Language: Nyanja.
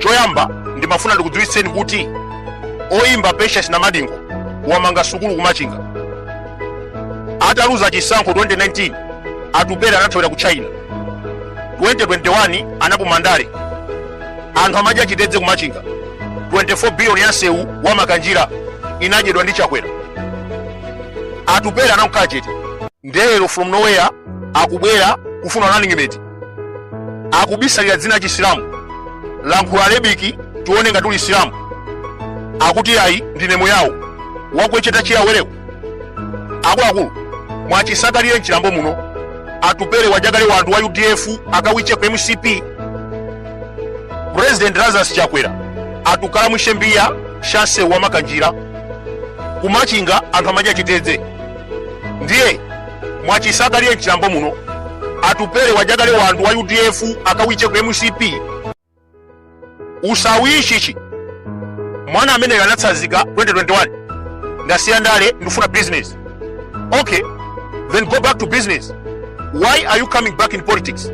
choyamba ndimafuna ndikudziwitseni kuti oyimba Patience Namadingo wamanga sukulu ku Machinga ataluza chisankho 2019 atupera anathawira ku China. 2021 anakumandale anthu amadya chitedze ku Machinga. 24 billion ya nsewu wa makanjira inadyedwa ndi chakwera. Atupera anakukhala chete ndero from nowhere akubwera kufuna running mate akubisalira dzina chisilamu lankhula lebiki tione ngati uli Islamu akuti ayi ndine muyawo wakwecheta chiyawereko. Akuluakulu mwachisakalire mchilambo muno atupere wajakale wanthu wa UDF akawiche ku MCP. President Lazarus Chakwera atukala mwishembiya shanse wa makanjira ku Machinga anthu amadya chitedze. Ndiye mwachisakalire mchilambo muno atupere wajakale wanthu wa UDF akawiche ku MCP. Usawishichi mwana amene anatsazika 2021 ndasiya ndale ndifuna business. Okay, then go back to business. Why are you coming back in politics?